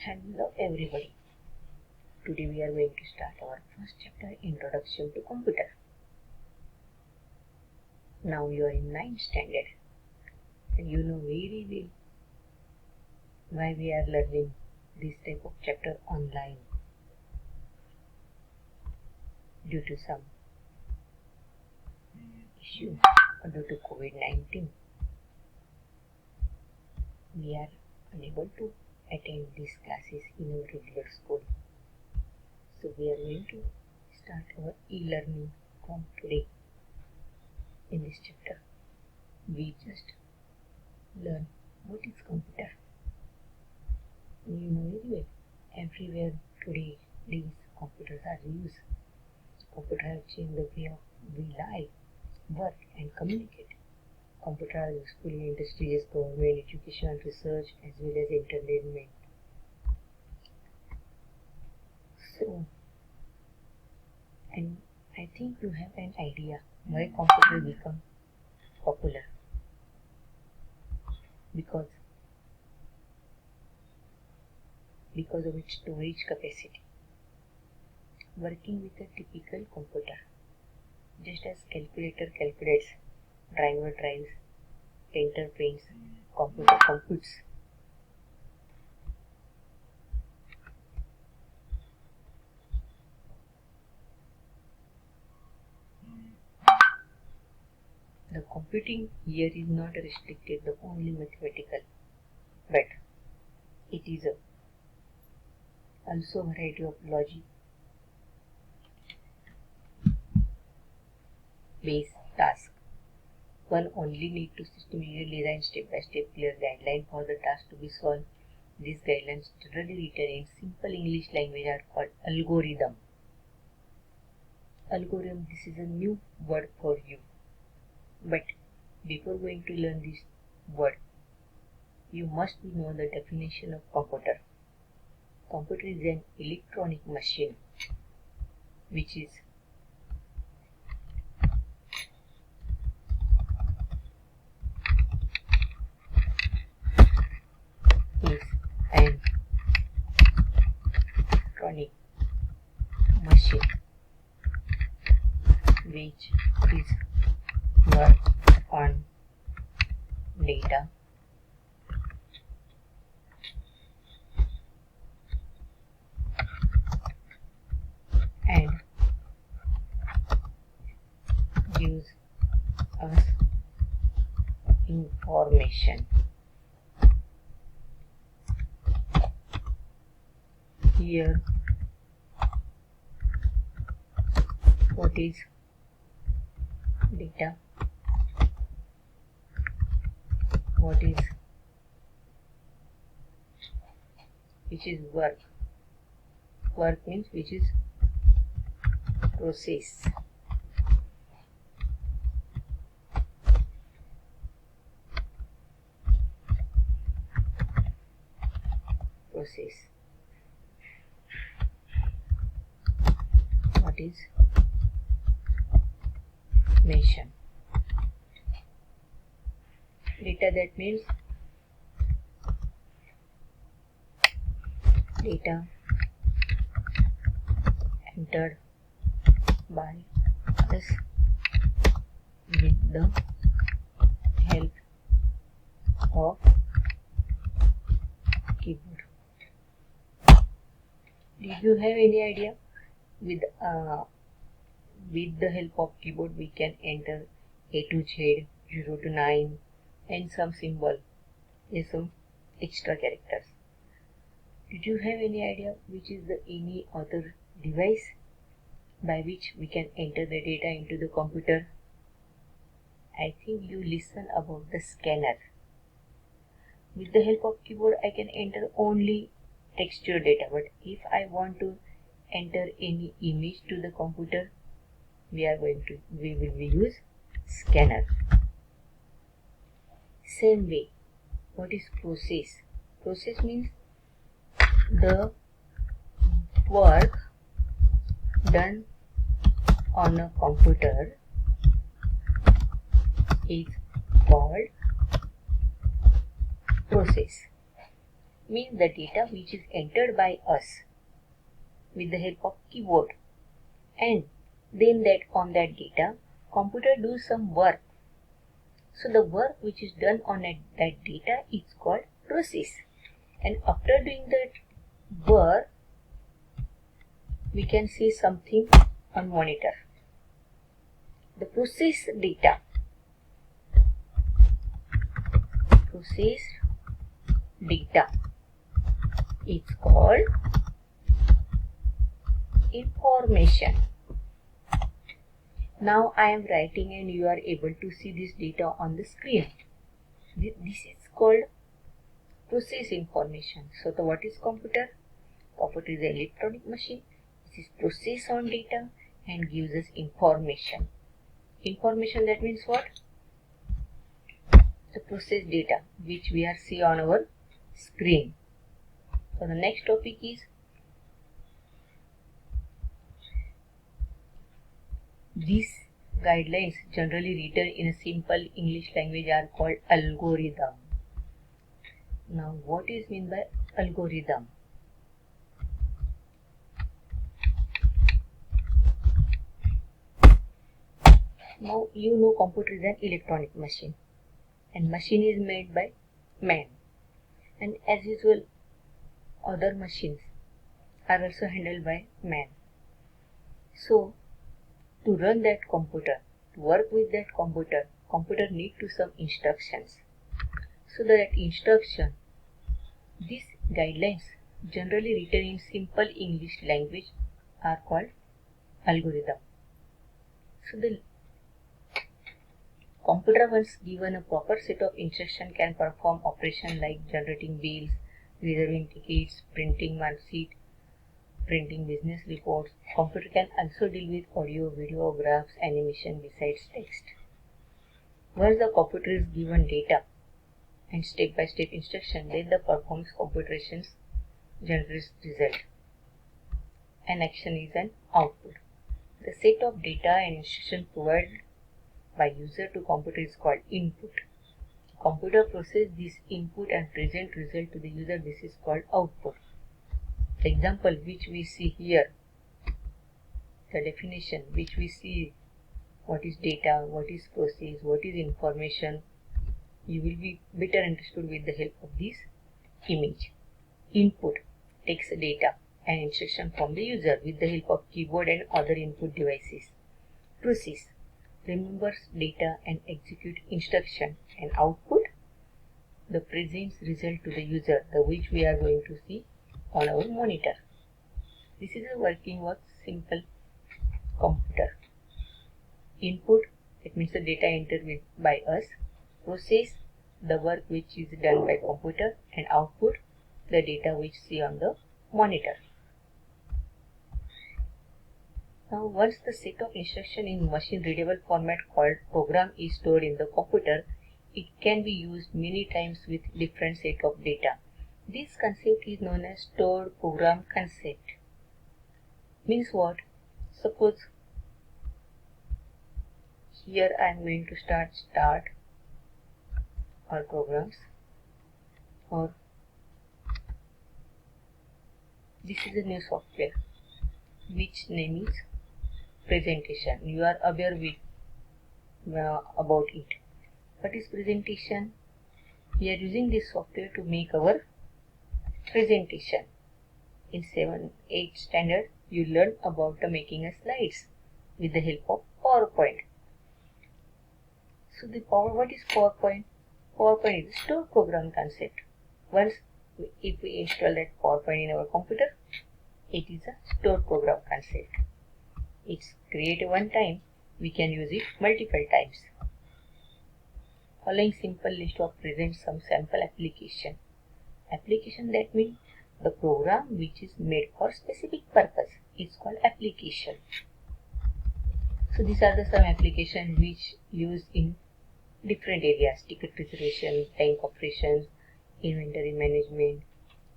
Hello everybody. Today we are going to start our first chapter, Introduction to Computer. Now you are in 9th standard and you know very well why we are learning this type of chapter online. Due to some issue due to COVID-19, we are unable to attend these classes in our regular school. So we are going to start our e-learning from today. In this chapter, we just learn what is computer. You know very well, everywhere today these computers are used. Computers have changed the way we live, work and communicate. Computers are useful in industries, government, education, research as well as entertainment. So, and I think you have an idea why computer become popular. Because of its storage capacity. Working with a typical computer, just as calculator calculates, driver drives, printer prints, computer computes. The computing here is not restricted to only mathematical, but it is also a variety of logic based tasks. One only need to systematically design step-by-step clear guidelines for the task to be solved. These guidelines, generally written in simple English language, are called algorithm. Algorithm, this is a new word for you. But before going to learn this word, you must know the definition of computer. Computer is an electronic machine which is an electronic machine which is work on data and gives us information. Here, what is data? What is which is work? Work means which is process. Process. What is information? Data, that means data entered by us with the help of keyboard. Did you have any idea? With the help of keyboard we can enter A to Z, 0 to 9 and some symbol and some extra characters. Did you have any idea which is the any other device by which we can enter the data into the computer? I think you listen about the scanner. With the help of keyboard I can enter only texture data, but if I want to enter any image to the computer, we will use scanner. Same way, what is process? Process means the work done on a computer is called process. means the data which is entered by us with the help of keyboard, and then that on that data computer do some work. So the work which is done on that data is called process, and after doing that work we can see something on monitor. The process data is called information. Now I am writing and you are able to see this data on the screen. This is called process information. So what is computer? Computer is an electronic machine. This is process on data and gives us information. Information, that means what? The process data which we are see on our screen. So the next topic is these guidelines, generally written in a simple English language, are called algorithm. Now what is meant by algorithm? Now you know computer is an electronic machine, and machine is made by man, and as usual other machines are also handled by man. So to run that computer, to work with that computer need to some instructions. So that instruction, these guidelines generally written in simple English language are called algorithm. So the computer, once given a proper set of instruction, can perform operations like generating bills, reserving tickets, printing mark sheet, printing business reports. Computer can also deal with audio, video, graphs, animation besides text. Once the computer is given data and step-by-step instruction, then the performs computations generates result. An action is an output. The set of data and instruction provided by user to computer is called input. Computer process this input and present result to the user. This is called output. The example which we see here, the definition which we see, what is data, what is process, what is information, you will be better understood with the help of this image. Input takes data and instruction from the user with the help of keyboard and other input devices. Process remembers data and execute instruction, and output the presents result to the user, the which we are going to see on our monitor. This is a working of simple computer. Input, it means the data entered by us. Process, the work which is done by computer, and output, the data which see on the monitor. Now once the set of instruction in machine readable format called program is stored in the computer, it can be used many times with different set of data. This concept is known as stored program concept. Means what? Suppose here I am going to start our programs, or this is a new software which name is presentation. You are aware with about it. What is presentation? We are using this software to make our presentation. In 7-8 standard, you learn about the making a slides with the help of PowerPoint. So what is PowerPoint? PowerPoint is a stored program concept. Once if we install that PowerPoint in our computer, it is a stored program concept. It's created one time, we can use it multiple times. Following simple list of present some sample application. Application, that means the program which is made for specific purpose is called application. So these are the some applications which used in different areas: ticket reservation, bank operations, inventory management,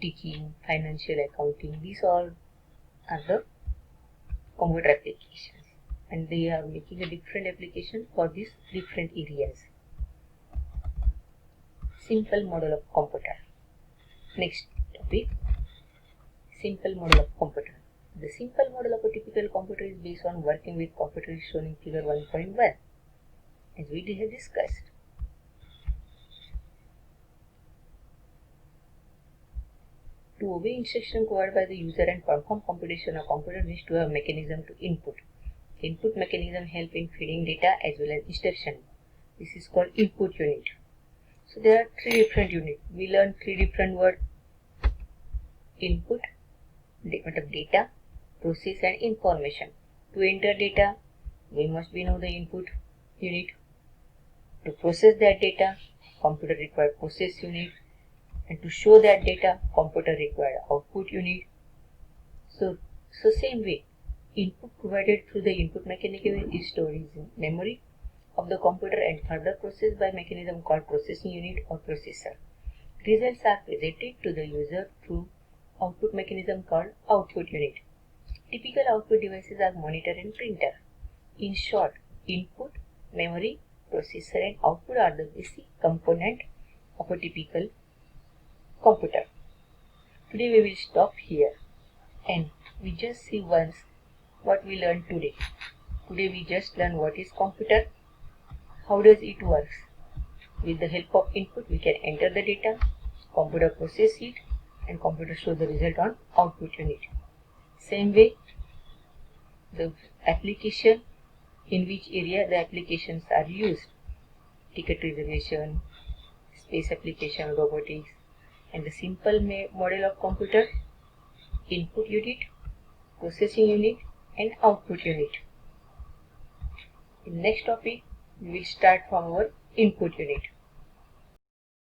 teaching, financial accounting. These all are the computer applications, and they are making a different application for these different areas. Simple model of computer. Next, topic, simple model of computer. The simple model of a typical computer is based on working with computer shown in figure 1.1, as we have discussed. To obey instruction provided by the user and perform computation, a computer needs to have a mechanism to input. Input mechanism help in feeding data as well as instruction. This is called input unit. So there are three different units. We learned three different words: input, data, process and information. To enter data, we must know the input unit. To process that data, computer requires process unit. And to show that data, computer requires output unit. So same way, input provided through the input mechanism is stored in memory of the computer and further processed by mechanism called processing unit or processor. Results are presented to the user through output mechanism called output unit. Typical output devices are monitor and printer. In short, input, memory, processor and output are the basic component of a typical computer. Today we will stop here and we just see once what we learned today. Today we just learned what is computer, how does it works. With the help of input we can enter the data, computer process it and computer show the result on output unit. Same way, the application, in which area the applications are used: ticket reservation, space application, robotics, and the simple model of computer: input unit, processing unit and output unit. In next topic, we will start from our input unit.